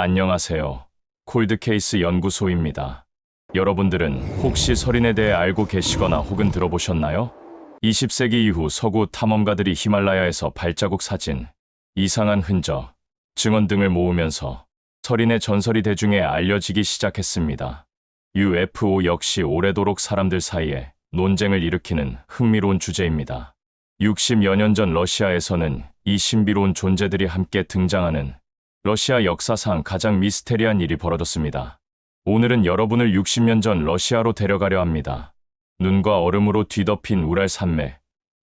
안녕하세요. 콜드케이스 연구소입니다. 여러분들은 혹시 설인에 대해 알고 계시거나 혹은 들어보셨나요? 20세기 이후 서구 탐험가들이 히말라야에서 발자국 사진, 이상한 흔적, 증언 등을 모으면서 설인의 전설이 대중에 알려지기 시작했습니다. UFO 역시 오래도록 사람들 사이에 논쟁을 일으키는 흥미로운 주제입니다. 60여 년 전 러시아에서는 이 신비로운 존재들이 함께 등장하는 러시아 역사상 가장 미스테리한 일이 벌어졌습니다. 오늘은 여러분을 60년 전 러시아로 데려가려 합니다. 눈과 얼음으로 뒤덮인 우랄 산맥,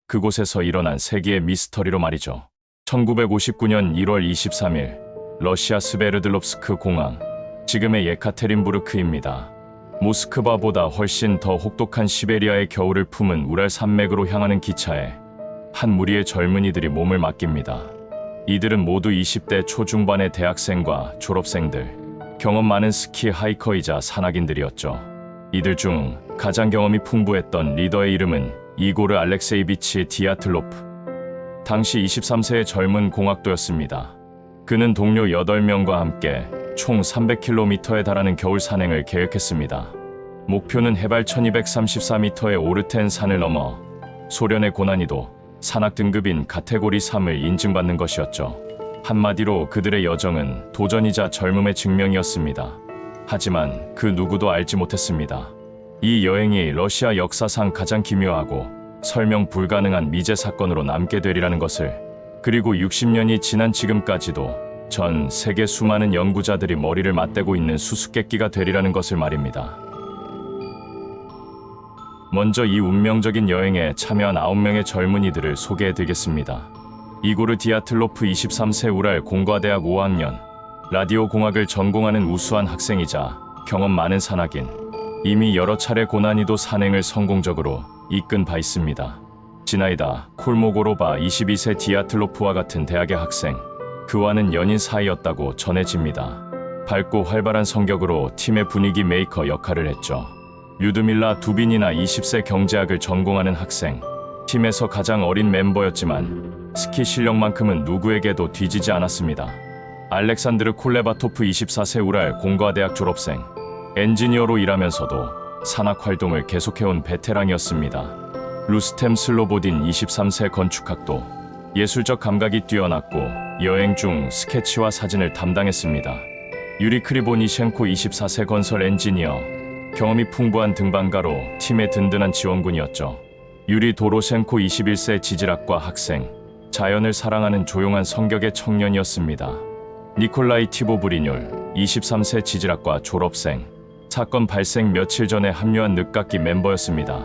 그곳에서 일어난 세계의 미스터리로 말이죠. 1959년 1월 23일, 러시아 스베르들롭스크 공항, 지금의 예카테린부르크입니다. 모스크바보다 훨씬 더 혹독한 시베리아의 겨울을 품은 우랄 산맥으로 향하는 기차에 한 무리의 젊은이들이 몸을 맡깁니다. 이들은 모두 20대 초중반의 대학생과 졸업생들, 경험 많은 스키 하이커이자 산악인들이었죠. 이들 중 가장 경험이 풍부했던 리더의 이름은 이고르 알렉세이비치 디아틀로프. 당시 23세의 젊은 공학도였습니다. 그는 동료 8명과 함께 총 300km에 달하는 겨울 산행을 계획했습니다. 목표는 해발 1234m의 오르텐 산을 넘어 소련의 고난이도 산악 등급인 카테고리 3을 인증받는 것이었죠. 한마디로 그들의 여정은 도전이자 젊음의 증명이었습니다. 하지만 그 누구도 알지 못했습니다. 이 여행이 러시아 역사상 가장 기묘하고 설명 불가능한 미제 사건으로 남게 되리라는 것을, 그리고 60년이 지난 지금까지도 전 세계 수많은 연구자들이 머리를 맞대고 있는 수수께끼가 되리라는 것을 말입니다. 먼저 이 운명적인 여행에 참여한 9명의 젊은이들을 소개해드리겠습니다. 이고르 디아틀로프 23세 우랄 공과대학 5학년, 라디오 공학을 전공하는 우수한 학생이자 경험 많은 산악인, 이미 여러 차례 고난이도 산행을 성공적으로 이끈 바 있습니다. 지나이다 콜모고로바 22세 디아틀로프와 같은 대학의 학생, 그와는 연인 사이였다고 전해집니다. 밝고 활발한 성격으로 팀의 분위기 메이커 역할을 했죠. 류드밀라 두빈이나 20세 경제학을 전공하는 학생, 팀에서 가장 어린 멤버였지만 스키 실력만큼은 누구에게도 뒤지지 않았습니다. 알렉산드르 콜레바토프 24세 우랄 공과대학 졸업생, 엔지니어로 일하면서도 산악 활동을 계속해온 베테랑이었습니다. 루스템 슬로보딘 23세 건축학도, 예술적 감각이 뛰어났고 여행 중 스케치와 사진을 담당했습니다. 유리 크리보니셴코 24세 건설 엔지니어, 경험이 풍부한 등반가로 팀의 든든한 지원군이었죠. 유리 도로셴코 21세 지질학과 학생, 자연을 사랑하는 조용한 성격의 청년이었습니다. 니콜라이 티보브리뇰 23세 지질학과 졸업생, 사건 발생 며칠 전에 합류한 늦깎이 멤버였습니다.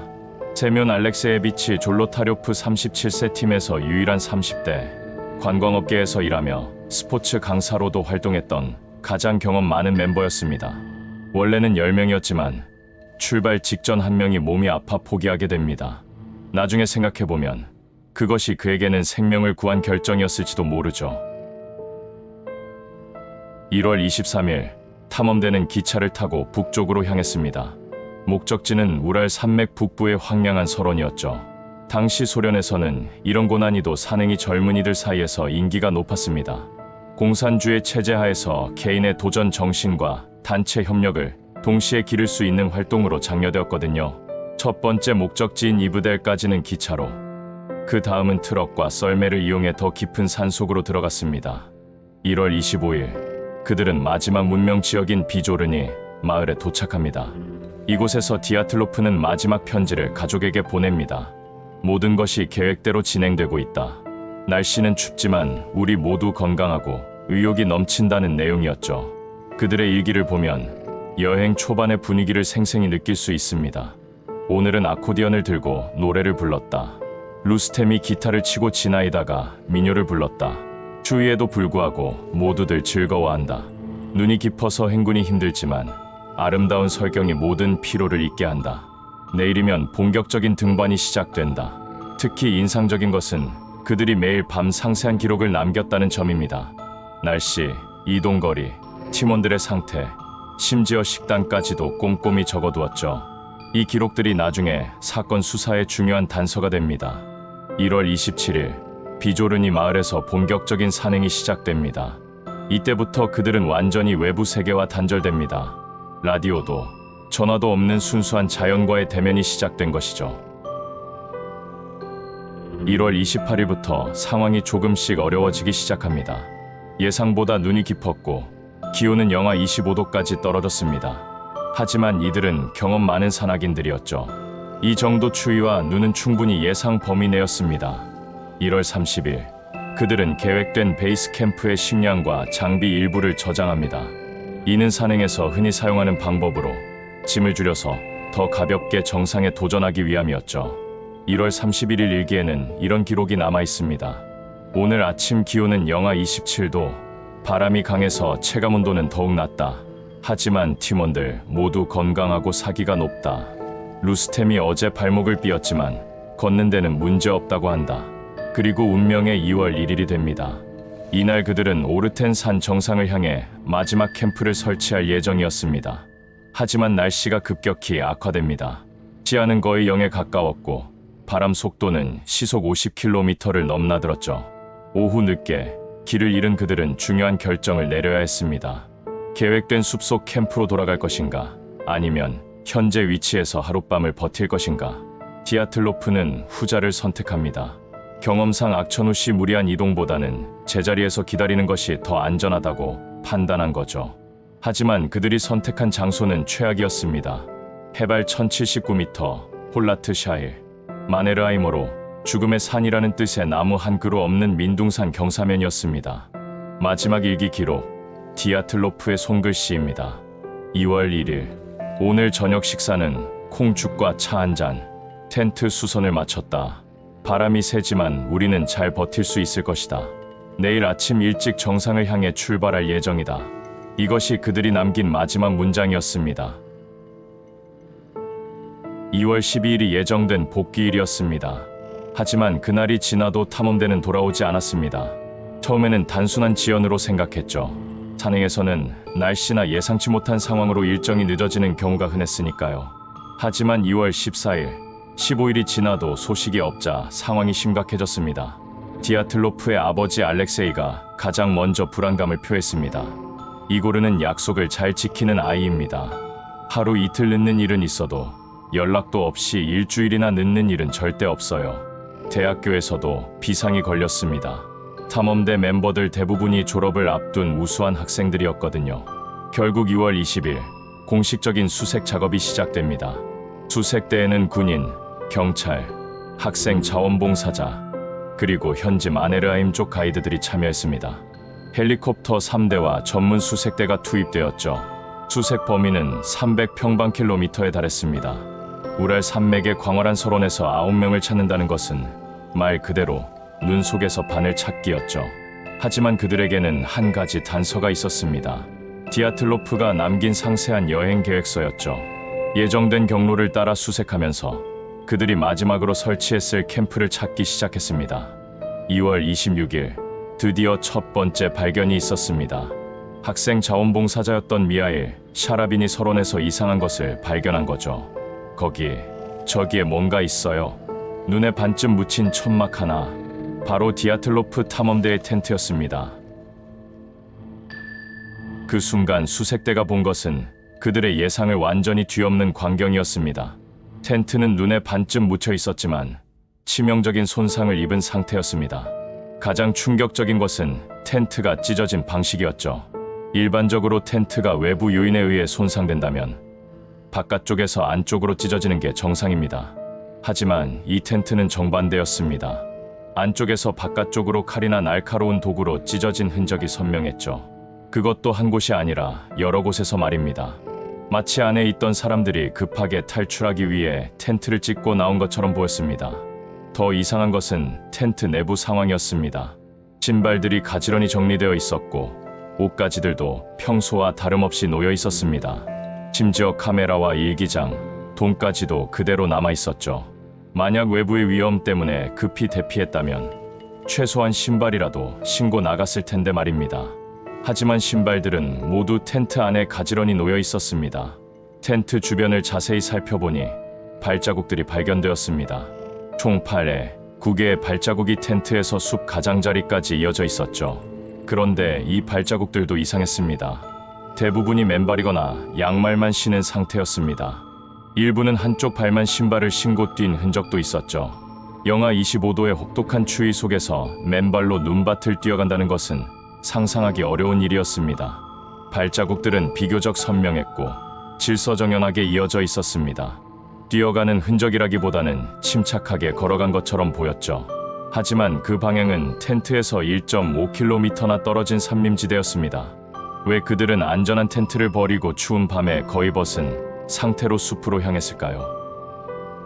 세면 알렉세예비치 졸로타료프 37세 팀에서 유일한 30대, 관광업계에서 일하며 스포츠 강사로도 활동했던 가장 경험 많은 멤버였습니다. 원래는 10명이었지만 출발 직전 한 명이 몸이 아파 포기하게 됩니다. 나중에 생각해보면 그것이 그에게는 생명을 구한 결정이었을지도 모르죠. 1월 23일, 탐험대는 기차를 타고 북쪽으로 향했습니다. 목적지는 우랄 산맥 북부의 황량한 설원이었죠. 당시 소련에서는 이런 고난이도 산행이 젊은이들 사이에서 인기가 높았습니다. 공산주의 체제 하에서 개인의 도전 정신과 단체 협력을 동시에 기를 수 있는 활동으로 장려되었거든요. 첫 번째 목적지인 이브델까지는 기차로, 그 다음은 트럭과 썰매를 이용해 더 깊은 산속으로 들어갔습니다. 1월 25일, 그들은 마지막 문명 지역인 비조르니 마을에 도착합니다. 이곳에서 디아틀로프는 마지막 편지를 가족에게 보냅니다. 모든 것이 계획대로 진행되고 있다. 날씨는 춥지만 우리 모두 건강하고 의욕이 넘친다는 내용이었죠. 그들의 일기를 보면 여행 초반의 분위기를 생생히 느낄 수 있습니다. 오늘은 아코디언을 들고 노래를 불렀다. 루스템이 기타를 치고 지나이다가 민요를 불렀다. 추위에도 불구하고 모두들 즐거워한다. 눈이 깊어서 행군이 힘들지만 아름다운 설경이 모든 피로를 잊게 한다. 내일이면 본격적인 등반이 시작된다. 특히 인상적인 것은 그들이 매일 밤 상세한 기록을 남겼다는 점입니다. 날씨, 이동거리, 팀원들의 상태, 심지어 식단까지도 꼼꼼히 적어두었죠. 이 기록들이 나중에 사건 수사의 중요한 단서가 됩니다. 1월 27일, 비조르니 마을에서 본격적인 산행이 시작됩니다. 이때부터 그들은 완전히 외부 세계와 단절됩니다. 라디오도 전화도 없는 순수한 자연과의 대면이 시작된 것이죠. 1월 28일부터 상황이 조금씩 어려워지기 시작합니다. 예상보다 눈이 깊었고 기온은 영하 25도까지 떨어졌습니다. 하지만 이들은 경험 많은 산악인들이었죠. 이 정도 추위와 눈은 충분히 예상 범위 내였습니다. 1월 30일, 그들은 계획된 베이스 캠프의 식량과 장비 일부를 저장합니다. 이는 산행에서 흔히 사용하는 방법으로 짐을 줄여서 더 가볍게 정상에 도전하기 위함이었죠. 1월 31일 일기에는 이런 기록이 남아 있습니다. 오늘 아침 기온은 영하 27도, 바람이 강해서 체감온도는 더욱 낮다. 하지만 팀원들 모두 건강하고 사기가 높다. 루스템이 어제 발목을 삐었지만 걷는 데는 문제 없다고 한다. 그리고 운명의 2월 1일이 됩니다. 이날 그들은 오르텐 산 정상을 향해 마지막 캠프를 설치할 예정이었습니다. 하지만 날씨가 급격히 악화됩니다. 시야는 거의 0에 가까웠고 바람 속도는 시속 50km를 넘나들었죠. 오후 늦게 길을 잃은 그들은 중요한 결정을 내려야 했습니다. 계획된 숲속 캠프로 돌아갈 것인가, 아니면 현재 위치에서 하룻밤을 버틸 것인가. 디아틀로프는 후자를 선택합니다. 경험상 악천후 시 무리한 이동보다는 제자리에서 기다리는 것이 더 안전하다고 판단한 거죠. 하지만 그들이 선택한 장소는 최악이었습니다. 해발 1079m, 홀라트샤일, 마네르하이머로 죽음의 산이라는 뜻의 나무 한 그루 없는 민둥산 경사면이었습니다. 마지막 일기 기록, 디아틀로프의 손글씨입니다. 2월 1일, 오늘 저녁 식사는 콩죽과 차 한 잔, 텐트 수선을 마쳤다. 바람이 세지만 우리는 잘 버틸 수 있을 것이다. 내일 아침 일찍 정상을 향해 출발할 예정이다. 이것이 그들이 남긴 마지막 문장이었습니다. 2월 12일이 예정된 복귀일이었습니다. 하지만 그날이 지나도 탐험대는 돌아오지 않았습니다. 처음에는 단순한 지연으로 생각했죠. 산행에서는 날씨나 예상치 못한 상황으로 일정이 늦어지는 경우가 흔했으니까요. 하지만 2월 14일, 15일이 지나도 소식이 없자 상황이 심각해졌습니다. 디아틀로프의 아버지 알렉세이가 가장 먼저 불안감을 표했습니다. 이고르는 약속을 잘 지키는 아이입니다. 하루 이틀 늦는 일은 있어도 연락도 없이 일주일이나 늦는 일은 절대 없어요. 대학교에서도 비상이 걸렸습니다. 탐험대 멤버들 대부분이 졸업을 앞둔 우수한 학생들이었거든요. 결국 2월 20일 공식적인 수색 작업이 시작됩니다. 수색대에는 군인, 경찰, 학생 자원봉사자, 그리고 현지 마네르하임 쪽 가이드들이 참여했습니다. 헬리콥터 3대와 전문 수색대가 투입되었죠. 수색 범위는 300평방킬로미터에 달했습니다. 우랄 산맥의 광활한 설원에서 9명을 찾는다는 것은 말 그대로 눈 속에서 바늘 찾기였죠. 하지만 그들에게는 한 가지 단서가 있었습니다. 디아틀로프가 남긴 상세한 여행 계획서였죠. 예정된 경로를 따라 수색하면서 그들이 마지막으로 설치했을 캠프를 찾기 시작했습니다. 2월 26일, 드디어 첫 번째 발견이 있었습니다. 학생 자원봉사자였던 미하일 샤라빈이 설원에서 이상한 것을 발견한 거죠. 저기에 뭔가 있어요. 눈에 반쯤 묻힌 천막 하나, 바로 디아틀로프 탐험대의 텐트였습니다. 그 순간 수색대가 본 것은 그들의 예상을 완전히 뒤엎는 광경이었습니다. 텐트는 눈에 반쯤 묻혀 있었지만 치명적인 손상을 입은 상태였습니다. 가장 충격적인 것은 텐트가 찢어진 방식이었죠. 일반적으로 텐트가 외부 요인에 의해 손상된다면 바깥쪽에서 안쪽으로 찢어지는 게 정상입니다. 하지만 이 텐트는 정반대였습니다. 안쪽에서 바깥쪽으로 칼이나 날카로운 도구로 찢어진 흔적이 선명했죠. 그것도 한 곳이 아니라 여러 곳에서 말입니다. 마치 안에 있던 사람들이 급하게 탈출하기 위해 텐트를 찢고 나온 것처럼 보였습니다. 더 이상한 것은 텐트 내부 상황이었습니다. 신발들이 가지런히 정리되어 있었고 옷가지들도 평소와 다름없이 놓여 있었습니다. 심지어 카메라와 일기장, 돈까지도 그대로 남아 있었죠. 만약 외부의 위험 때문에 급히 대피했다면 최소한 신발이라도 신고 나갔을 텐데 말입니다. 하지만 신발들은 모두 텐트 안에 가지런히 놓여 있었습니다. 텐트 주변을 자세히 살펴보니 발자국들이 발견되었습니다. 총 8회, 9개의 발자국이 텐트에서 숲 가장자리까지 이어져 있었죠. 그런데 이 발자국들도 이상했습니다. 대부분이 맨발이거나 양말만 신은 상태였습니다. 일부는 한쪽 발만 신발을 신고 뛴 흔적도 있었죠. 영하 25도의 혹독한 추위 속에서 맨발로 눈밭을 뛰어간다는 것은 상상하기 어려운 일이었습니다. 발자국들은 비교적 선명했고 질서정연하게 이어져 있었습니다. 뛰어가는 흔적이라기보다는 침착하게 걸어간 것처럼 보였죠. 하지만 그 방향은 텐트에서 1.5km나 떨어진 산림지대였습니다. 왜 그들은 안전한 텐트를 버리고 추운 밤에 거의 벗은 상태로 숲으로 향했을까요?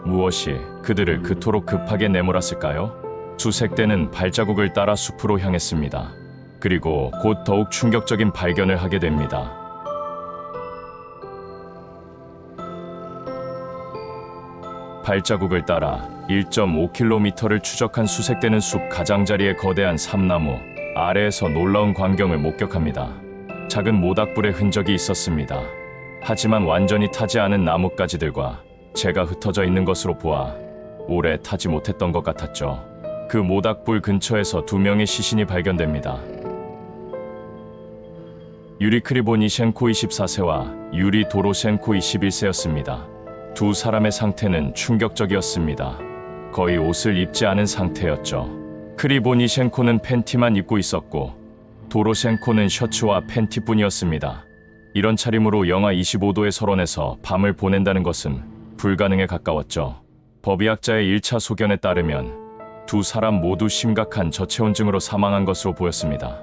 무엇이 그들을 그토록 급하게 내몰았을까요? 수색대는 발자국을 따라 숲으로 향했습니다. 그리고 곧 더욱 충격적인 발견을 하게 됩니다. 발자국을 따라 1.5km를 추적한 수색대는 숲 가장자리의 거대한 삼나무 아래에서 놀라운 광경을 목격합니다. 작은 모닥불의 흔적이 있었습니다. 하지만 완전히 타지 않은 나뭇가지들과 재가 흩어져 있는 것으로 보아 오래 타지 못했던 것 같았죠. 그 모닥불 근처에서 2명의 시신이 발견됩니다. 유리 크리보니셴코 24세와 유리 도로셴코 21세였습니다. 두 사람의 상태는 충격적이었습니다. 거의 옷을 입지 않은 상태였죠. 크리보니셴코는 팬티만 입고 있었고 도로셴코는 셔츠와 팬티뿐이었습니다. 이런 차림으로 영하 25도의 설원에서 밤을 보낸다는 것은 불가능에 가까웠죠. 법의학자의 1차 소견에 따르면 두 사람 모두 심각한 저체온증으로 사망한 것으로 보였습니다.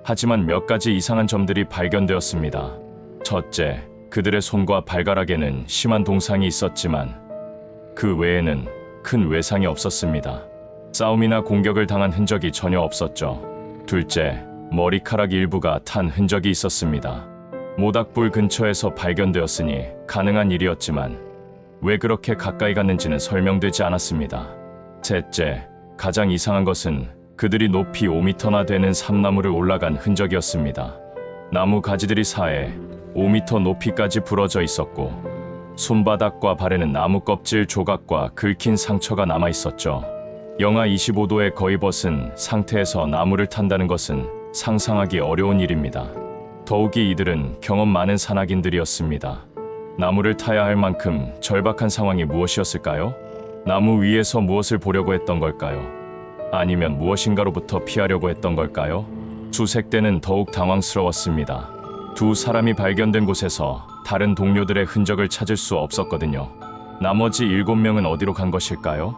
하지만 몇 가지 이상한 점들이 발견되었습니다. 첫째, 그들의 손과 발가락에는 심한 동상이 있었지만 그 외에는 큰 외상이 없었습니다. 싸움이나 공격을 당한 흔적이 전혀 없었죠. 둘째, 머리카락 일부가 탄 흔적이 있었습니다. 모닥불 근처에서 발견되었으니 가능한 일이었지만 왜 그렇게 가까이 갔는지는 설명되지 않았습니다. 셋째, 가장 이상한 것은 그들이 높이 5m나 되는 삼나무를 올라간 흔적이었습니다. 나무 가지들이 사해 5m 높이까지 부러져 있었고 손바닥과 발에는 나무 껍질 조각과 긁힌 상처가 남아 있었죠. 영하 25도에 거의 벗은 상태에서 나무를 탄다는 것은 상상하기 어려운 일입니다. 더욱이 이들은 경험 많은 산악인들이었습니다. 나무를 타야 할 만큼 절박한 상황이 무엇이었을까요? 나무 위에서 무엇을 보려고 했던 걸까요? 아니면 무엇인가로부터 피하려고 했던 걸까요? 수색대는 더욱 당황스러웠습니다. 두 사람이 발견된 곳에서 다른 동료들의 흔적을 찾을 수 없었거든요. 나머지 7명은 어디로 간 것일까요?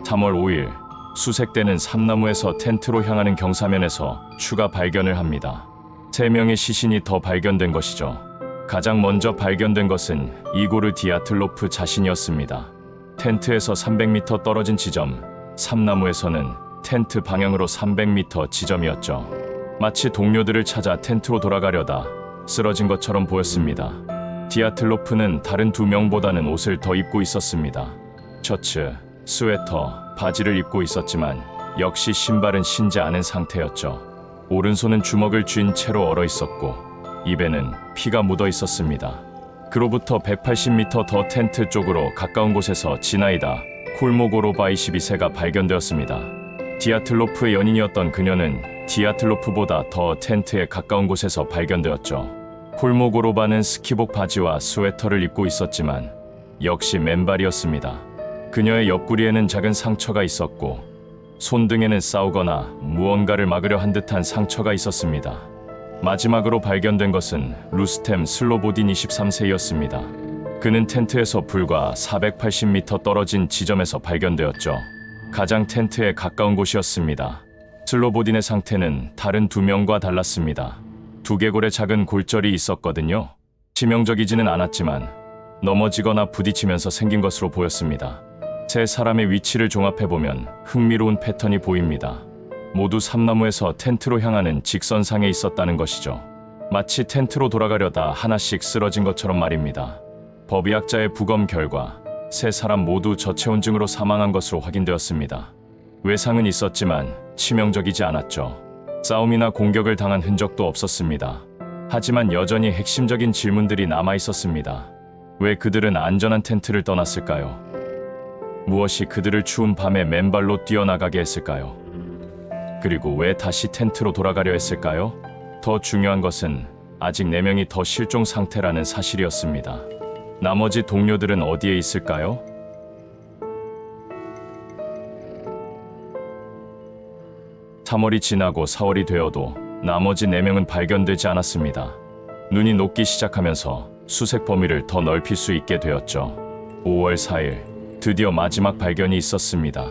(3월 5일) 수색대는 삼나무에서 텐트로 향하는 경사면에서 추가 발견을 합니다. 3명의 시신이 더 발견된 것이죠. 가장 먼저 발견된 것은 이고르 디아틀로프 자신이었습니다. 텐트에서 300m 떨어진 지점, 삼나무에서는 텐트 방향으로 300m 지점이었죠. 마치 동료들을 찾아 텐트로 돌아가려다 쓰러진 것처럼 보였습니다. 디아틀로프는 다른 2명보다는 옷을 더 입고 있었습니다. 셔츠, 스웨터, 바지를 입고 있었지만 역시 신발은 신지 않은 상태였죠. 오른손은 주먹을 쥔 채로 얼어 있었고 입에는 피가 묻어 있었습니다. 그로부터 180m 더 텐트 쪽으로 가까운 곳에서 지나이다 콜모고로바 22세가 발견되었습니다. 디아틀로프의 연인이었던 그녀는 디아틀로프보다 더 텐트에 가까운 곳에서 발견되었죠. 콜모고로바는 스키복 바지와 스웨터를 입고 있었지만 역시 맨발이었습니다. 그녀의 옆구리에는 작은 상처가 있었고 손등에는 싸우거나 무언가를 막으려 한 듯한 상처가 있었습니다. 마지막으로 발견된 것은 루스템 슬로보딘 23세였습니다. 그는 텐트에서 불과 480m 떨어진 지점에서 발견되었죠. 가장 텐트에 가까운 곳이었습니다. 슬로보딘의 상태는 다른 2명과 달랐습니다. 두개골에 작은 골절이 있었거든요. 치명적이지는 않았지만 넘어지거나 부딪히면서 생긴 것으로 보였습니다. 세 사람의 위치를 종합해보면 흥미로운 패턴이 보입니다. 모두 삼나무에서 텐트로 향하는 직선상에 있었다는 것이죠. 마치 텐트로 돌아가려다 하나씩 쓰러진 것처럼 말입니다. 법의학자의 부검 결과 세 사람 모두 저체온증으로 사망한 것으로 확인되었습니다. 외상은 있었지만 치명적이지 않았죠. 싸움이나 공격을 당한 흔적도 없었습니다. 하지만 여전히 핵심적인 질문들이 남아 있었습니다. 왜 그들은 안전한 텐트를 떠났을까요? 무엇이 그들을 추운 밤에 맨발로 뛰어나가게 했을까요? 그리고 왜 다시 텐트로 돌아가려 했을까요? 더 중요한 것은 아직 4명이 더 실종 상태라는 사실이었습니다. 나머지 동료들은 어디에 있을까요? (3월이) 지나고 (4월이) 되어도 나머지 4명은 발견되지 않았습니다. 눈이 녹기 시작하면서 수색 범위를 더 넓힐 수 있게 되었죠. (5월 4일) 드디어 마지막 발견이 있었습니다.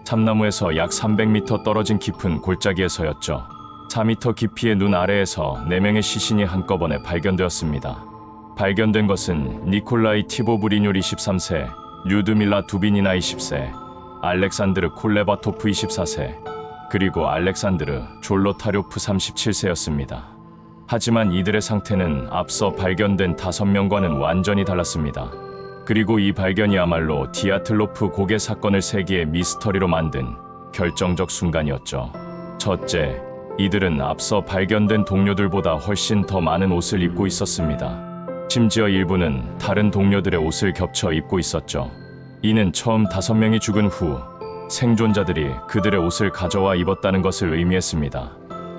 참나무에서 약 300m 떨어진 깊은 골짜기에서였죠. 4m 깊이의 눈 아래에서 4명의 시신이 한꺼번에 발견되었습니다. 발견된 것은 니콜라이 티보브리뇰 23세, 류드밀라 두비니나 20세, 알렉산드르 콜레바토프 24세, 그리고 알렉산드르 졸로타료프 37세였습니다. 하지만 이들의 상태는 앞서 발견된 5명과는 완전히 달랐습니다. 그리고 이 발견이야말로 디아틀로프 고개 사건을 세계의 미스터리로 만든 결정적 순간이었죠. 첫째, 이들은 앞서 발견된 동료들보다 훨씬 더 많은 옷을 입고 있었습니다. 심지어 일부는 다른 동료들의 옷을 겹쳐 입고 있었죠. 이는 처음 5명이 죽은 후 생존자들이 그들의 옷을 가져와 입었다는 것을 의미했습니다.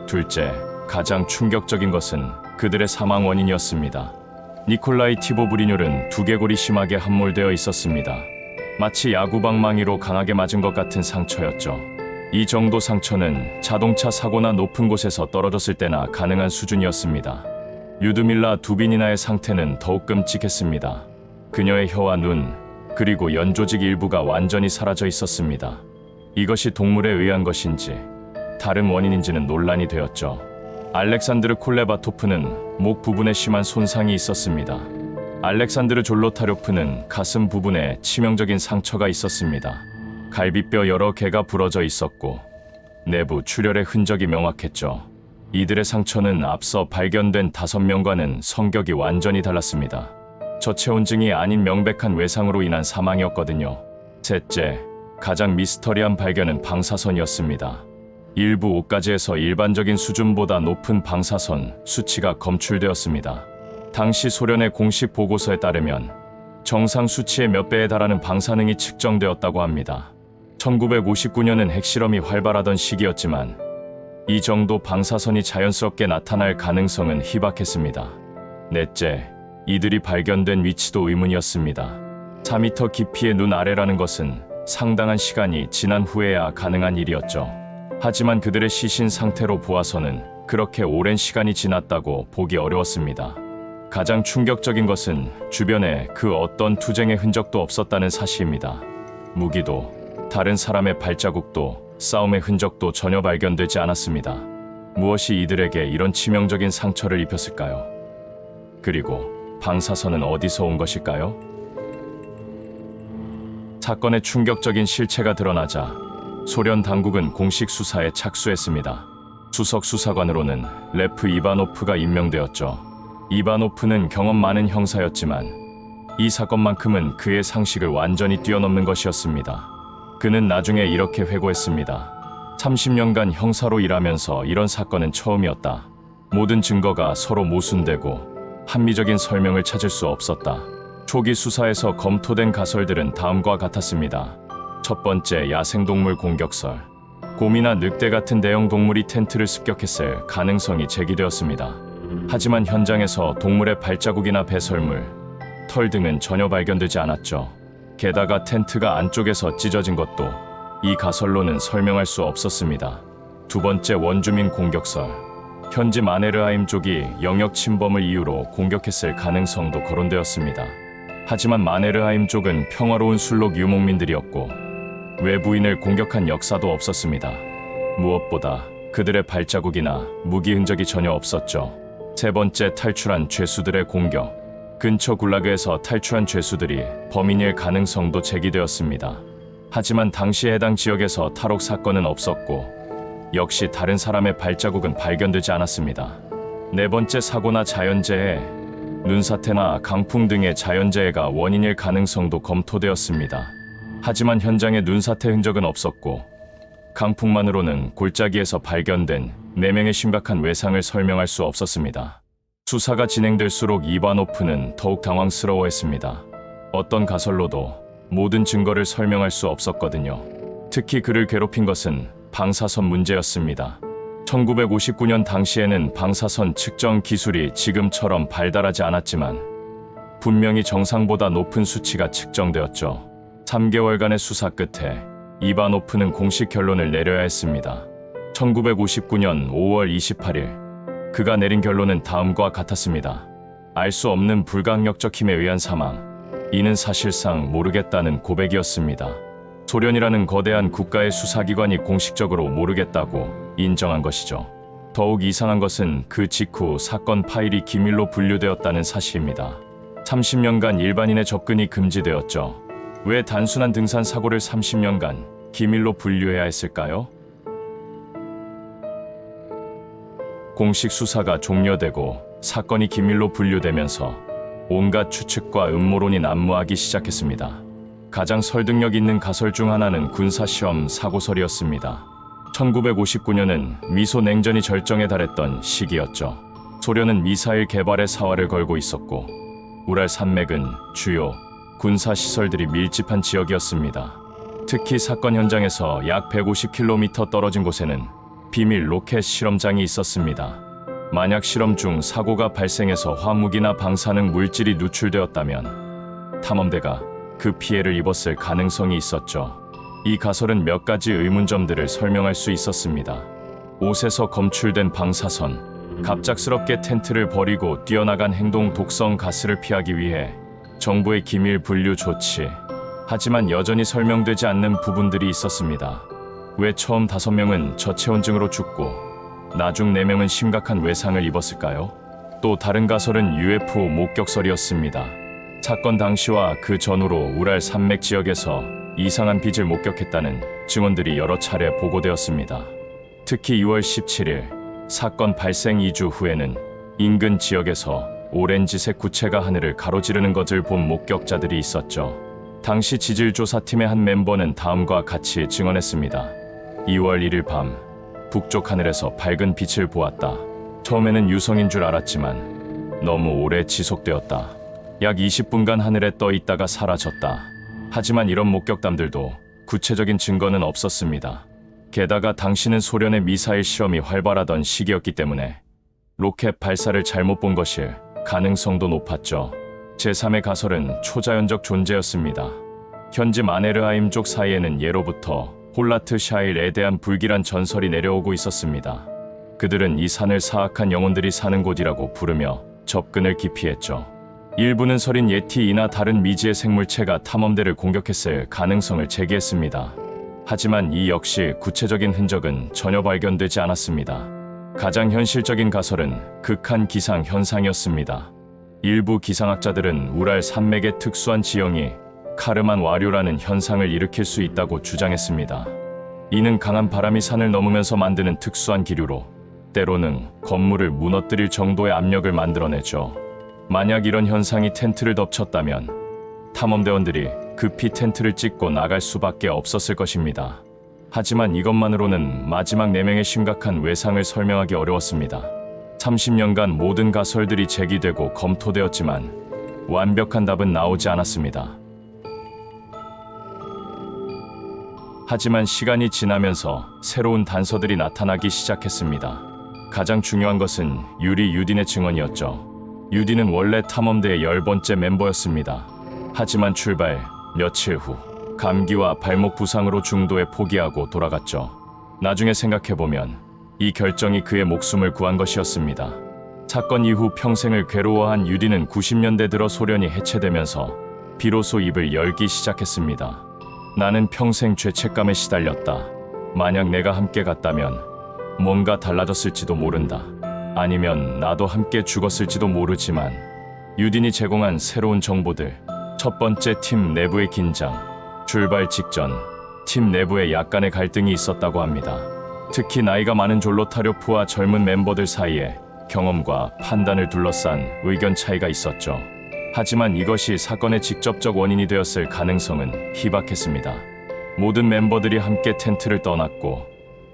둘째, 가장 충격적인 것은 그들의 사망 원인이었습니다. 니콜라이 티보브리뇰은 두개골이 심하게 함몰되어 있었습니다. 마치 야구방망이로 강하게 맞은 것 같은 상처였죠. 이 정도 상처는 자동차 사고나 높은 곳에서 떨어졌을 때나 가능한 수준이었습니다. 류드밀라 두비니나의 상태는 더욱 끔찍했습니다. 그녀의 혀와 눈, 그리고 연조직 일부가 완전히 사라져 있었습니다. 이것이 동물에 의한 것인지 다른 원인인지는 논란이 되었죠. 알렉산드르 콜레바토프는 목 부분에 심한 손상이 있었습니다. 알렉산드르 졸로타료프는 가슴 부분에 치명적인 상처가 있었습니다. 갈비뼈 여러 개가 부러져 있었고 내부 출혈의 흔적이 명확했죠. 이들의 상처는 앞서 발견된 5명과는 성격이 완전히 달랐습니다. 저체온증이 아닌 명백한 외상으로 인한 사망이었거든요. 셋째, 가장 미스터리한 발견은 방사선이었습니다. 일부 옷가지에서 일반적인 수준보다 높은 방사선 수치가 검출되었습니다. 당시 소련의 공식 보고서에 따르면 정상 수치의 몇 배에 달하는 방사능이 측정되었다고 합니다. 1959년은 핵실험이 활발하던 시기였지만 이 정도 방사선이 자연스럽게 나타날 가능성은 희박했습니다. 넷째, 이들이 발견된 위치도 의문이었습니다. 4m 깊이의 눈 아래라는 것은 상당한 시간이 지난 후에야 가능한 일이었죠. 하지만 그들의 시신 상태로 보아서는 그렇게 오랜 시간이 지났다고 보기 어려웠습니다. 가장 충격적인 것은 주변에 그 어떤 투쟁의 흔적도 없었다는 사실입니다. 무기도, 다른 사람의 발자국도, 싸움의 흔적도 전혀 발견되지 않았습니다. 무엇이 이들에게 이런 치명적인 상처를 입혔을까요? 그리고 방사선은 어디서 온 것일까요? 사건의 충격적인 실체가 드러나자 소련 당국은 공식 수사에 착수했습니다. 수석 수사관으로는 레프 이바노프가 임명되었죠. 이바노프는 경험 많은 형사였지만 이 사건만큼은 그의 상식을 완전히 뛰어넘는 것이었습니다. 그는 나중에 이렇게 회고했습니다. 30년간 형사로 일하면서 이런 사건은 처음이었다. 모든 증거가 서로 모순되고 합리적인 설명을 찾을 수 없었다. 초기 수사에서 검토된 가설들은 다음과 같았습니다. 첫 번째, 야생동물 공격설. 곰이나 늑대 같은 대형 동물이 텐트를 습격했을 가능성이 제기되었습니다. 하지만 현장에서 동물의 발자국이나 배설물, 털 등은 전혀 발견되지 않았죠. 게다가 텐트가 안쪽에서 찢어진 것도 이 가설로는 설명할 수 없었습니다. 두 번째, 원주민 공격설. 현지 마네르하임족이 영역 침범을 이유로 공격했을 가능성도 거론되었습니다. 하지만 마네르하임족은 평화로운 술록 유목민들이었고 외부인을 공격한 역사도 없었습니다. 무엇보다 그들의 발자국이나 무기 흔적이 전혀 없었죠. 세 번째, 탈출한 죄수들의 공격. 근처 굴라그에서 탈출한 죄수들이 범인일 가능성도 제기되었습니다. 하지만 당시 해당 지역에서 탈옥 사건은 없었고 역시 다른 사람의 발자국은 발견되지 않았습니다. 네 번째, 사고나 자연재해. 눈사태나 강풍 등의 자연재해가 원인일 가능성도 검토되었습니다. 하지만 현장에 눈사태 흔적은 없었고 강풍만으로는 골짜기에서 발견된 4명의 심각한 외상을 설명할 수 없었습니다. 수사가 진행될수록 이바노프는 더욱 당황스러워했습니다. 어떤 가설로도 모든 증거를 설명할 수 없었거든요. 특히 그를 괴롭힌 것은 방사선 문제였습니다. 1959년 당시에는 방사선 측정 기술이 지금처럼 발달하지 않았지만 분명히 정상보다 높은 수치가 측정되었죠. 3개월간의 수사 끝에 이바노프는 공식 결론을 내려야 했습니다. 1959년 5월 28일 그가 내린 결론은 다음과 같았습니다. 알 수 없는 불강력적 힘에 의한 사망. 이는 사실상 모르겠다는 고백이었습니다. 소련이라는 거대한 국가의 수사기관이 공식적으로 모르겠다고 인정한 것이죠. 더욱 이상한 것은 그 직후 사건 파일이 기밀로 분류되었다는 사실입니다. 30년간 일반인의 접근이 금지되었죠. 왜 단순한 등산 사고를 30년간 기밀로 분류해야 했을까요? 공식 수사가 종료되고 사건이 기밀로 분류되면서 온갖 추측과 음모론이 난무하기 시작했습니다. 가장 설득력 있는 가설 중 하나는 군사시험 사고설이었습니다. 1959년은 미소 냉전이 절정에 달했던 시기였죠. 소련은 미사일 개발에 사활을 걸고 있었고 우랄 산맥은 주요 군사시설들이 밀집한 지역이었습니다. 특히 사건 현장에서 약 150km 떨어진 곳에는 비밀 로켓 실험장이 있었습니다. 만약 실험 중 사고가 발생해서 화무기나 방사능 물질이 누출되었다면 탐험대가 그 피해를 입었을 가능성이 있었죠. 이 가설은 몇 가지 의문점들을 설명할 수 있었습니다. 옷에서 검출된 방사선, 갑작스럽게 텐트를 버리고 뛰어나간 행동 독성 가스를 피하기 위해 정부의 기밀 분류 조치. 하지만 여전히 설명되지 않는 부분들이 있었습니다. 왜 처음 5명은 저체온증으로 죽고 나중 4명은 심각한 외상을 입었을까요? 또 다른 가설은 UFO 목격설이었습니다. 사건 당시와 그 전후로 우랄 산맥 지역에서 이상한 빛을 목격했다는 증언들이 여러 차례 보고되었습니다. 특히 2월 17일 사건 발생 2주 후에는 인근 지역에서 오렌지색 구체가 하늘을 가로지르는 것을 본 목격자들이 있었죠. 당시 지질조사팀의 한 멤버는 다음과 같이 증언했습니다. 2월 1일 밤 북쪽 하늘에서 밝은 빛을 보았다. 처음에는 유성인 줄 알았지만 너무 오래 지속되었다. 약 20분간 하늘에 떠 있다가 사라졌다. 하지만 이런 목격담들도 구체적인 증거는 없었습니다. 게다가 당시는 소련의 미사일 실험이 활발하던 시기였기 때문에 로켓 발사를 잘못 본 것일 가능성도 높았죠. 제3의 가설은 초자연적 존재였습니다. 현지 마네르하임족 사이에는 예로부터 홀라트 샤일에 대한 불길한 전설이 내려오고 있었습니다. 그들은 이 산을 사악한 영혼들이 사는 곳이라고 부르며 접근을 기피했죠. 일부는 서린 예티이나 다른 미지의 생물체가 탐험대를 공격했을 가능성을 제기했습니다. 하지만 이 역시 구체적인 흔적은 전혀 발견되지 않았습니다. 가장 현실적인 가설은 극한 기상 현상이었습니다. 일부 기상학자들은 우랄 산맥의 특수한 지형이 카르만 와류라는 현상을 일으킬 수 있다고 주장했습니다. 이는 강한 바람이 산을 넘으면서 만드는 특수한 기류로 때로는 건물을 무너뜨릴 정도의 압력을 만들어내죠. 만약 이런 현상이 텐트를 덮쳤다면 탐험대원들이 급히 텐트를 찍고 나갈 수밖에 없었을 것입니다. 하지만 이것만으로는 마지막 4명의 심각한 외상을 설명하기 어려웠습니다. 30년간 모든 가설들이 제기되고 검토되었지만 완벽한 답은 나오지 않았습니다. 하지만 시간이 지나면서 새로운 단서들이 나타나기 시작했습니다. 가장 중요한 것은 유리 유딘의 증언이었죠. 유딘은 원래 탐험대의 10번째 멤버였습니다. 하지만 출발 며칠 후 감기와 발목 부상으로 중도에 포기하고 돌아갔죠. 나중에 생각해보면 이 결정이 그의 목숨을 구한 것이었습니다. 사건 이후 평생을 괴로워한 유딘은 90년대 들어 소련이 해체되면서 비로소 입을 열기 시작했습니다. 나는 평생 죄책감에 시달렸다. 만약 내가 함께 갔다면 뭔가 달라졌을지도 모른다. 아니면 나도 함께 죽었을지도 모르지만 유딘이 제공한 새로운 정보들. 첫 번째, 팀 내부의 긴장. 출발 직전 팀 내부에 약간의 갈등이 있었다고 합니다. 특히 나이가 많은 졸로타료프와 젊은 멤버들 사이에 경험과 판단을 둘러싼 의견 차이가 있었죠. 하지만 이것이 사건의 직접적 원인이 되었을 가능성은 희박했습니다. 모든 멤버들이 함께 텐트를 떠났고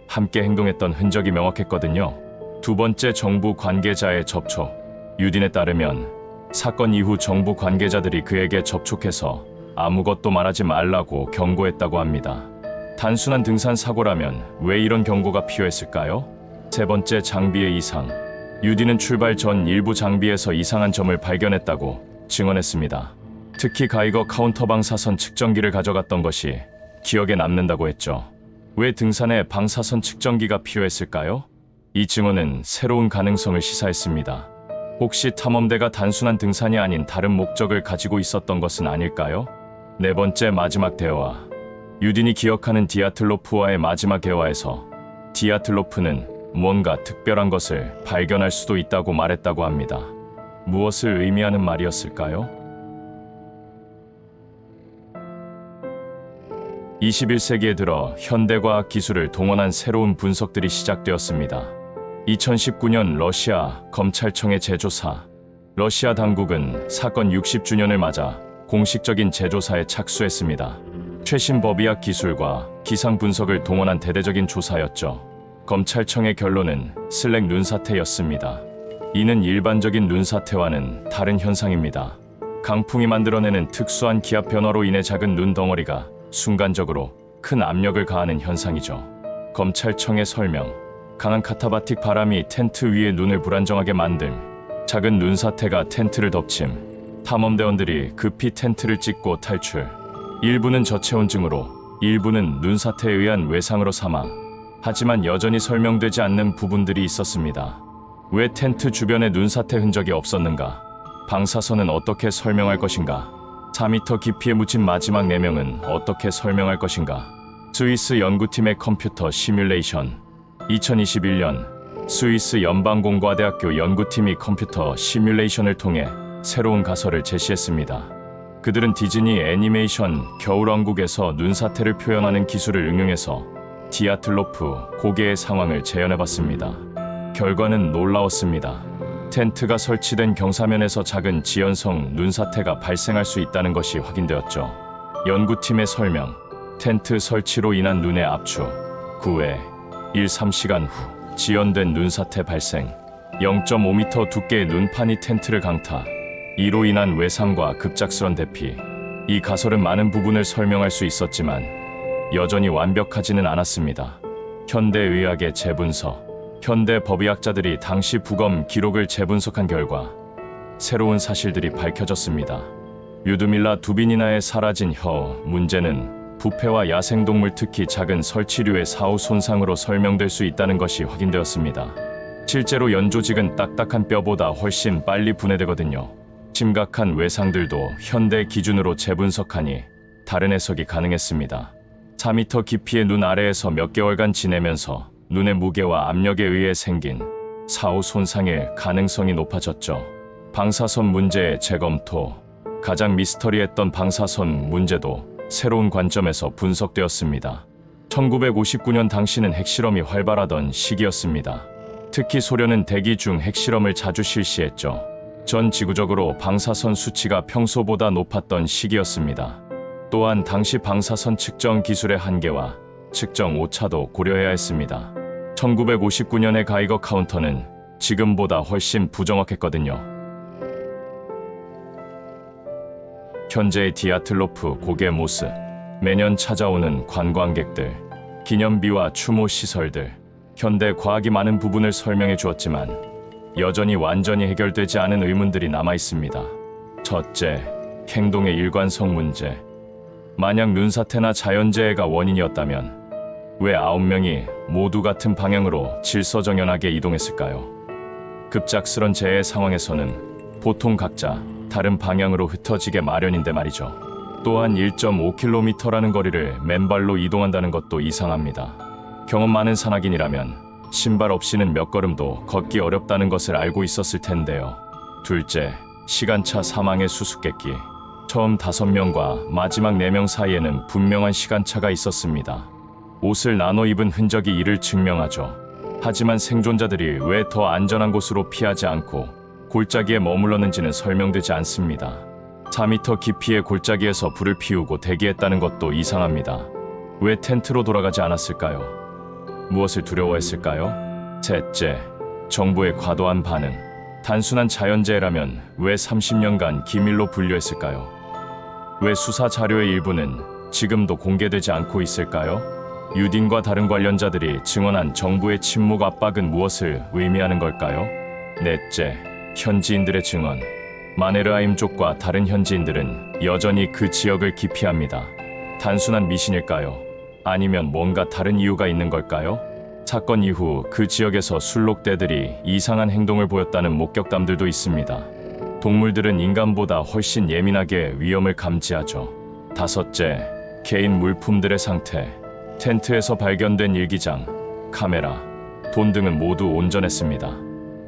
함께 행동했던 흔적이 명확했거든요. 두 번째, 정부 관계자의 접촉. 유딘에 따르면 사건 이후 정부 관계자들이 그에게 접촉해서 아무것도 말하지 말라고 경고했다고 합니다. 단순한 등산 사고라면 왜 이런 경고가 필요했을까요? 세 번째, 장비의 이상. 유디는 출발 전 일부 장비에서 이상한 점을 발견했다고 증언했습니다. 특히 가이거 카운터 방사선 측정기를 가져갔던 것이 기억에 남는다고 했죠. 왜 등산에 방사선 측정기가 필요했을까요? 이 증언은 새로운 가능성을 시사했습니다. 혹시 탐험대가 단순한 등산이 아닌 다른 목적을 가지고 있었던 것은 아닐까요? 네 번째, 마지막 대화. 유딘이 기억하는 디아틀로프와의 마지막 대화에서 디아틀로프는 뭔가 특별한 것을 발견할 수도 있다고 말했다고 합니다. 무엇을 의미하는 말이었을까요? 21세기에 들어 현대과학 기술을 동원한 새로운 분석들이 시작되었습니다. 2019년 러시아 검찰청의 재조사. 러시아 당국은 사건 60주년을 맞아 공식적인 재조사에 착수했습니다. 최신 법의학 기술과 기상 분석을 동원한 대대적인 조사였죠. 검찰청의 결론은 슬랙 눈사태였습니다. 이는 일반적인 눈사태와는 다른 현상입니다. 강풍이 만들어내는 특수한 기압 변화로 인해 작은 눈 덩어리가 순간적으로 큰 압력을 가하는 현상이죠. 검찰청의 설명. 강한 카타바틱 바람이 텐트 위에 눈을 불안정하게 만듦. 작은 눈사태가 텐트를 덮침. 탐험대원들이 급히 텐트를 찢고 탈출. 일부는 저체온증으로, 일부는 눈사태에 의한 외상으로 사망. 하지만 여전히 설명되지 않는 부분들이 있었습니다. 왜 텐트 주변에 눈사태 흔적이 없었는가? 방사선은 어떻게 설명할 것인가? 4m 깊이에 묻힌 마지막 4명은 어떻게 설명할 것인가? 스위스 연구팀의 컴퓨터 시뮬레이션. 2021년 스위스 연방공과대학교 연구팀이 컴퓨터 시뮬레이션을 통해 새로운 가설을 제시했습니다. 그들은 디즈니 애니메이션 겨울왕국에서 눈사태를 표현하는 기술을 응용해서 디아틀로프 고개의 상황을 재현해봤습니다. 결과는 놀라웠습니다. 텐트가 설치된 경사면에서 작은 지연성 눈사태가 발생할 수 있다는 것이 확인되었죠. 연구팀의 설명. 텐트 설치로 인한 눈의 압축. 9회 1-3시간 후 지연된 눈사태 발생. 0.5m 두께의 눈판이 텐트를 강타. 이로 인한 외상과 급작스런 대피. 이 가설은 많은 부분을 설명할 수 있었지만 여전히 완벽하지는 않았습니다. 현대의학의 재분석. 현대 법의학자들이 당시 부검 기록을 재분석한 결과 새로운 사실들이 밝혀졌습니다. 류드밀라 두비니나의 사라진 혀 문제는 부패와 야생동물, 특히 작은 설치류의 사후 손상으로 설명될 수 있다는 것이 확인되었습니다. 실제로 연조직은 딱딱한 뼈보다 훨씬 빨리 분해되거든요. 심각한 외상들도 현대 기준으로 재분석하니 다른 해석이 가능했습니다. 4m 깊이의 눈 아래에서 몇 개월간 지내면서 눈의 무게와 압력에 의해 생긴 사후 손상의 가능성이 높아졌죠. 방사선 문제의 재검토. 가장 미스터리했던 방사선 문제도 새로운 관점에서 분석되었습니다. 1959년 당시는 핵실험이 활발하던 시기였습니다. 특히 소련은 대기 중 핵실험을 자주 실시했죠. 전 지구적으로 방사선 수치가 평소보다 높았던 시기였습니다. 또한 당시 방사선 측정 기술의 한계와 측정 오차도 고려해야 했습니다. 1959년의 가이거 카운터는 지금보다 훨씬 부정확했거든요. 현재의 디아틀로프 고개 모습. 매년 찾아오는 관광객들, 기념비와 추모 시설들. 현대 과학이 많은 부분을 설명해 주었지만 여전히 완전히 해결되지 않은 의문들이 남아 있습니다. 첫째, 행동의 일관성 문제. 만약 눈사태나 자연재해가 원인이었다면 왜 9명이 모두 같은 방향으로 질서정연하게 이동했을까요? 급작스런 재해 상황에서는 보통 각자 다른 방향으로 흩어지게 마련인데 말이죠. 또한 1.5km라는 거리를 맨발로 이동한다는 것도 이상합니다. 경험 많은 산악인이라면 신발 없이는 몇 걸음도 걷기 어렵다는 것을 알고 있었을 텐데요. 둘째, 시간차 사망의 수수께끼. 처음 5명과 마지막 4명 사이에는 분명한 시간차가 있었습니다. 옷을 나눠 입은 흔적이 이를 증명하죠. 하지만 생존자들이 왜 더 안전한 곳으로 피하지 않고 골짜기에 머물렀는지는 설명되지 않습니다. 4m 깊이의 골짜기에서 불을 피우고 대기했다는 것도 이상합니다. 왜 텐트로 돌아가지 않았을까요? 무엇을 두려워했을까요? 셋째, 정부의 과도한 반응. 단순한 자연재해라면 왜 30년간 기밀로 분류했을까요? 왜 수사 자료의 일부는 지금도 공개되지 않고 있을까요? 유딘과 다른 관련자들이 증언한 정부의 침묵 압박은 무엇을 의미하는 걸까요? 넷째, 현지인들의 증언. 마네르하임족과 다른 현지인들은 여전히 그 지역을 기피합니다. 단순한 미신일까요? 아니면 뭔가 다른 이유가 있는 걸까요? 사건 이후 그 지역에서 술록대들이 이상한 행동을 보였다는 목격담들도 있습니다. 동물들은 인간보다 훨씬 예민하게 위험을 감지하죠. 다섯째, 개인 물품들의 상태. 텐트에서 발견된 일기장, 카메라, 돈 등은 모두 온전했습니다.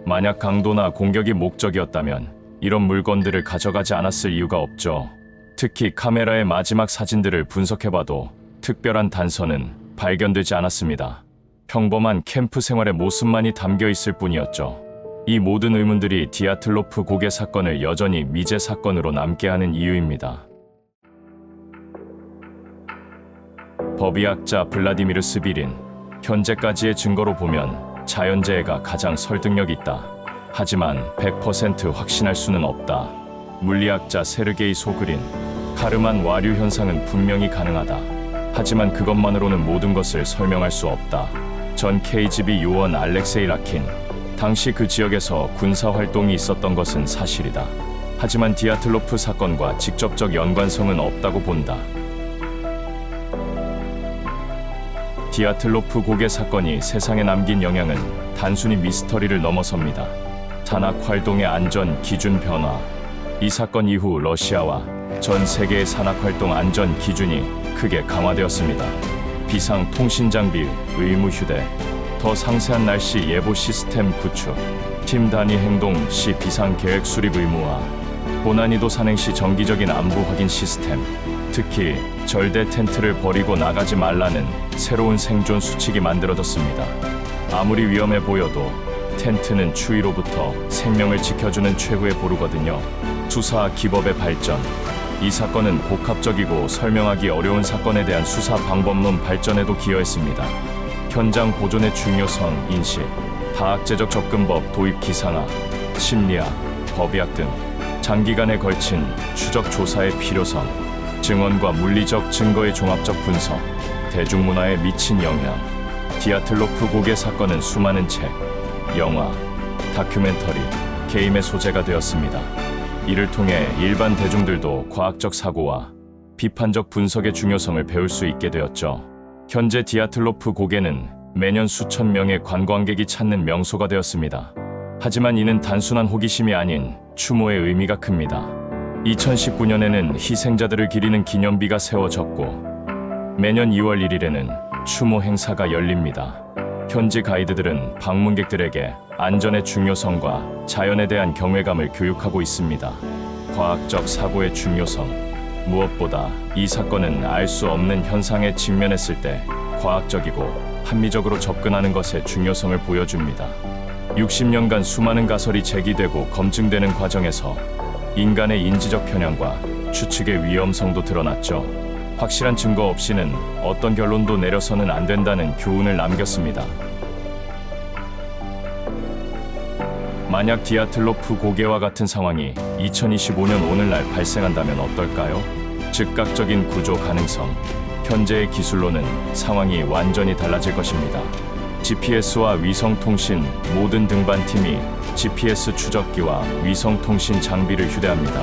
만약 강도나 공격이 목적이었다면 이런 물건들을 가져가지 않았을 이유가 없죠. 특히 카메라의 마지막 사진들을 분석해봐도 특별한 단서는 발견되지 않았습니다. 평범한 캠프 생활의 모습만이 담겨 있을 뿐이었죠. 이 모든 의문들이 디아틀로프 고개 사건을 여전히 미제 사건으로 남게 하는 이유입니다. 법의학자 블라디미르 스비린. 현재까지의 증거로 보면 자연재해가 가장 설득력 있다. 하지만 100% 확신할 수는 없다. 물리학자 세르게이 소그린. 카르만 와류 현상은 분명히 가능하다. 하지만 그것만으로는 모든 것을 설명할 수 없다. 전 KGB 요원 알렉세이 라킨. 당시 그 지역에서 군사 활동이 있었던 것은 사실이다. 하지만 디아틀로프 사건과 직접적 연관성은 없다고 본다. 디아틀로프 고개 사건이 세상에 남긴 영향은 단순히 미스터리를 넘어섭니다. 산악 활동의 안전 기준 변화. 이 사건 이후 러시아와 전 세계의 산악 활동 안전 기준이 크게 강화되었습니다. 비상 통신 장비 의무 휴대, 더 상세한 날씨 예보 시스템 구축, 팀 단위 행동 시 비상 계획 수립 의무화, 고난이도 산행 시 정기적인 안부 확인 시스템, 특히 절대 텐트를 버리고 나가지 말라는 새로운 생존 수칙이 만들어졌습니다. 아무리 위험해 보여도 텐트는 추위로부터 생명을 지켜주는 최고의 보루거든요. 수사 기법의 발전. 이 사건은 복합적이고 설명하기 어려운 사건에 대한 수사 방법론 발전에도 기여했습니다. 현장 보존의 중요성 인식, 다학제적 접근법 도입 기상화, 심리학, 법의학 등 장기간에 걸친 추적 조사의 필요성, 증언과 물리적 증거의 종합적 분석, 대중문화에 미친 영향. 디아틀로프 고개 사건은 수많은 책, 영화, 다큐멘터리, 게임의 소재가 되었습니다. 이를 통해 일반 대중들도 과학적 사고와 비판적 분석의 중요성을 배울 수 있게 되었죠. 현재 디아틀로프 고개는 매년 수천 명의 관광객이 찾는 명소가 되었습니다. 하지만 이는 단순한 호기심이 아닌 추모의 의미가 큽니다. 2019년에는 희생자들을 기리는 기념비가 세워졌고 매년 2월 1일에는 추모 행사가 열립니다. 현지 가이드들은 방문객들에게 안전의 중요성과 자연에 대한 경외감을 교육하고 있습니다. 과학적 사고의 중요성. 무엇보다 이 사건은 알 수 없는 현상에 직면했을 때 과학적이고 합리적으로 접근하는 것의 중요성을 보여줍니다. 60년간 수많은 가설이 제기되고 검증되는 과정에서 인간의 인지적 편향과 추측의 위험성도 드러났죠. 확실한 증거 없이는 어떤 결론도 내려서는 안 된다는 교훈을 남겼습니다. 만약 디아틀로프 고개와 같은 상황이 2025년 오늘날 발생한다면 어떨까요? 즉각적인 구조 가능성. 현재의 기술로는 상황이 완전히 달라질 것입니다. GPS와 위성통신 모든 등반팀이 GPS 추적기와 위성통신 장비를 휴대합니다.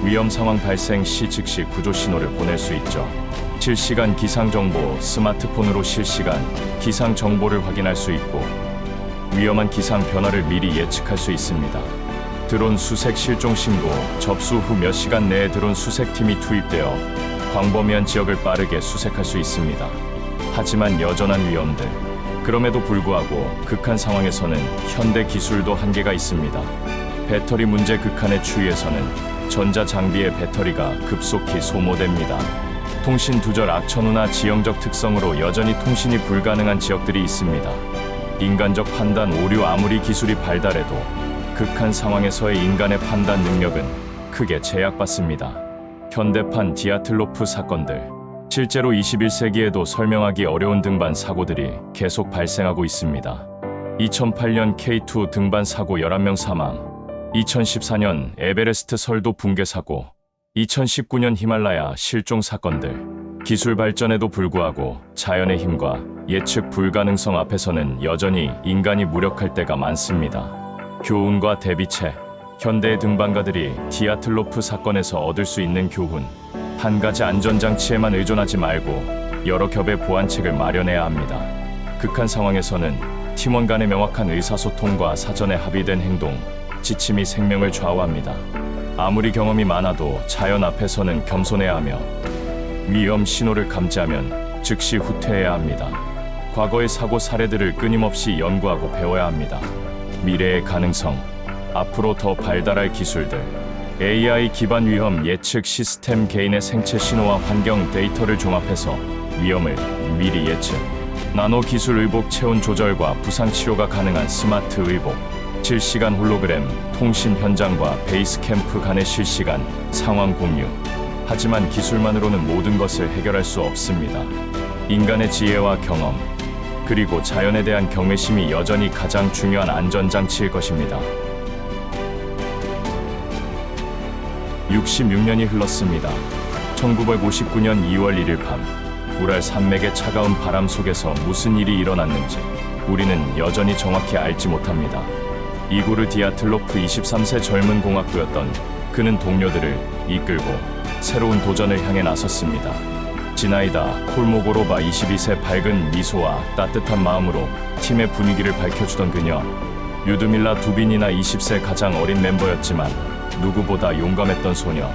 위험 상황 발생 시 즉시 구조 신호를 보낼 수 있죠. 실시간 기상 정보, 스마트폰으로 실시간 기상 정보를 확인할 수 있고 위험한 기상 변화를 미리 예측할 수 있습니다. 드론 수색 실종 신고, 접수 후 몇 시간 내에 드론 수색팀이 투입되어 광범위한 지역을 빠르게 수색할 수 있습니다. 하지만 여전한 위험들. 그럼에도 불구하고 극한 상황에서는 현대 기술도 한계가 있습니다. 배터리 문제. 극한의 추위에서는 전자장비의 배터리가 급속히 소모됩니다. 통신 두절 악천후나 지형적 특성으로 여전히 통신이 불가능한 지역들이 있습니다. 인간적 판단 오류. 아무리 기술이 발달해도 극한 상황에서의 인간의 판단 능력은 크게 제약받습니다. 현대판 디아틀로프 사건들. 실제로 21세기에도 설명하기 어려운 등반 사고들이 계속 발생하고 있습니다. 2008년 K2 등반 사고 11명 사망, 2014년 에베레스트 설도 붕괴 사고, 2019년 히말라야 실종 사건들. 기술 발전에도 불구하고 자연의 힘과 예측 불가능성 앞에서는 여전히 인간이 무력할 때가 많습니다. 교훈과 대비책. 현대의 등반가들이 디아틀로프 사건에서 얻을 수 있는 교훈. 한 가지 안전장치에만 의존하지 말고 여러 겹의 보완책을 마련해야 합니다. 극한 상황에서는 팀원 간의 명확한 의사소통과 사전에 합의된 행동, 지침이 생명을 좌우합니다. 아무리 경험이 많아도 자연 앞에서는 겸손해야 하며 위험 신호를 감지하면 즉시 후퇴해야 합니다. 과거의 사고 사례들을 끊임없이 연구하고 배워야 합니다. 미래의 가능성, 앞으로 더 발달할 기술들, AI 기반 위험 예측 시스템, 개인의 생체 신호와 환경 데이터를 종합해서 위험을 미리 예측, 나노 기술 의복 체온 조절과 부상 치료가 가능한 스마트 의복, 실시간 홀로그램, 통신 현장과 베이스 캠프 간의 실시간 상황 공유. 하지만 기술만으로는 모든 것을 해결할 수 없습니다. 인간의 지혜와 경험, 그리고 자연에 대한 경외심이 여전히 가장 중요한 안전장치일 것입니다. 66년이 흘렀습니다. 1959년 2월 1일 밤, 우랄 산맥의 차가운 바람 속에서 무슨 일이 일어났는지 우리는 여전히 정확히 알지 못합니다. 이고르 디아틀로프 23세 젊은 공학부였던 그는 동료들을 이끌고 새로운 도전을 향해 나섰습니다. 지나이다 콜모고로바 22세 밝은 미소와 따뜻한 마음으로 팀의 분위기를 밝혀주던 그녀. 유드밀라 두비니나 20세 가장 어린 멤버였지만 누구보다 용감했던 소녀.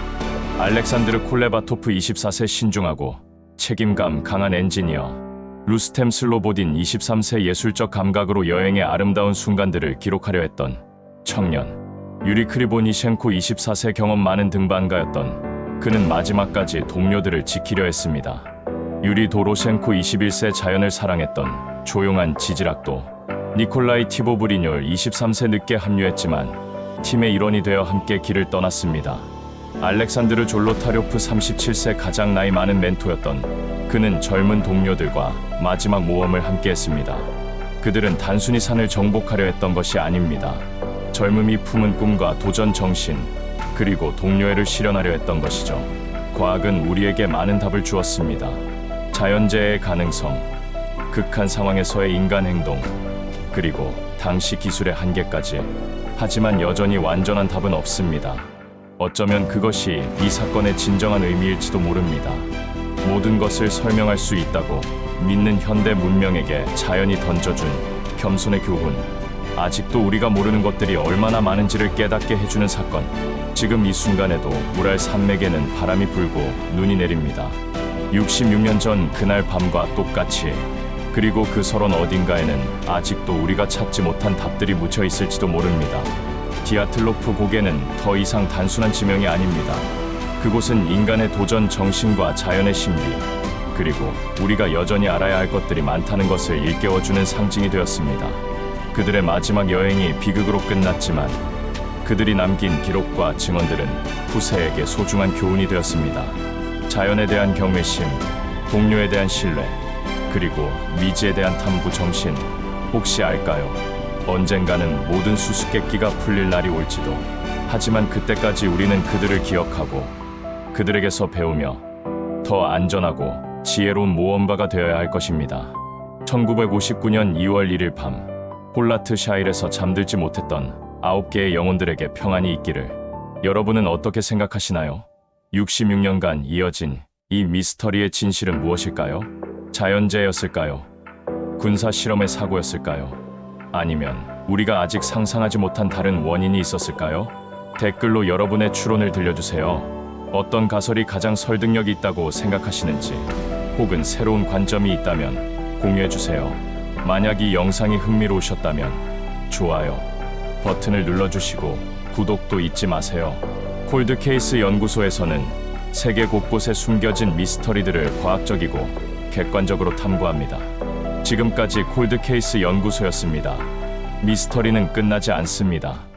알렉산드르 콜레바토프 24세 신중하고 책임감 강한 엔지니어. 루스템 슬로보딘 23세 예술적 감각으로 여행의 아름다운 순간들을 기록하려 했던 청년. 유리 크리보니셴코 24세 경험 많은 등반가였던 그는 마지막까지 동료들을 지키려 했습니다. 유리 도로셴코 21세 자연을 사랑했던 조용한 지질학도. 니콜라이 티보브리뇰 23세 늦게 합류했지만 팀의 일원이 되어 함께 길을 떠났습니다. 알렉산드르 졸로타료프 37세 가장 나이 많은 멘토였던 그는 젊은 동료들과 마지막 모험을 함께했습니다. 그들은 단순히 산을 정복하려 했던 것이 아닙니다. 젊음이 품은 꿈과 도전 정신, 그리고 동료애를 실현하려 했던 것이죠. 과학은 우리에게 많은 답을 주었습니다. 자연재해의 가능성, 극한 상황에서의 인간 행동, 그리고 당시 기술의 한계까지. 하지만 여전히 완전한 답은 없습니다. 어쩌면 그것이 이 사건의 진정한 의미일지도 모릅니다. 모든 것을 설명할 수 있다고 믿는 현대 문명에게 자연이 던져준 겸손의 교훈. 아직도 우리가 모르는 것들이 얼마나 많은지를 깨닫게 해주는 사건. 지금 이 순간에도 우랄 산맥에는 바람이 불고 눈이 내립니다. 66년 전 그날 밤과 똑같이. 그리고 그 서론 어딘가에는 아직도 우리가 찾지 못한 답들이 묻혀 있을지도 모릅니다. 디아틀로프 고개는 더 이상 단순한 지명이 아닙니다. 그곳은 인간의 도전 정신과 자연의 신비, 그리고 우리가 여전히 알아야 할 것들이 많다는 것을 일깨워주는 상징이 되었습니다. 그들의 마지막 여행이 비극으로 끝났지만 그들이 남긴 기록과 증언들은 후세에게 소중한 교훈이 되었습니다. 자연에 대한 경외심, 동료에 대한 신뢰, 그리고 미지에 대한 탐구 정신. 혹시 알까요? 언젠가는 모든 수수께끼가 풀릴 날이 올지도. 하지만 그때까지 우리는 그들을 기억하고 그들에게서 배우며 더 안전하고 지혜로운 모험가가 되어야 할 것입니다. 1959년 2월 1일 밤, 홀라트 샤일에서 잠들지 못했던 9개의 영혼들에게 평안이 있기를. 여러분은 어떻게 생각하시나요? 66년간 이어진 이 미스터리의 진실은 무엇일까요? 자연재해였을까요? 군사 실험의 사고였을까요? 아니면 우리가 아직 상상하지 못한 다른 원인이 있었을까요? 댓글로 여러분의 추론을 들려주세요. 어떤 가설이 가장 설득력이 있다고 생각하시는지, 혹은 새로운 관점이 있다면 공유해주세요. 만약 이 영상이 흥미로우셨다면 좋아요 버튼을 눌러주시고 구독도 잊지 마세요. 콜드케이스 연구소에서는 세계 곳곳에 숨겨진 미스터리들을 과학적이고 객관적으로 탐구합니다. 지금까지 콜드케이스 연구소였습니다. 미스터리는 끝나지 않습니다.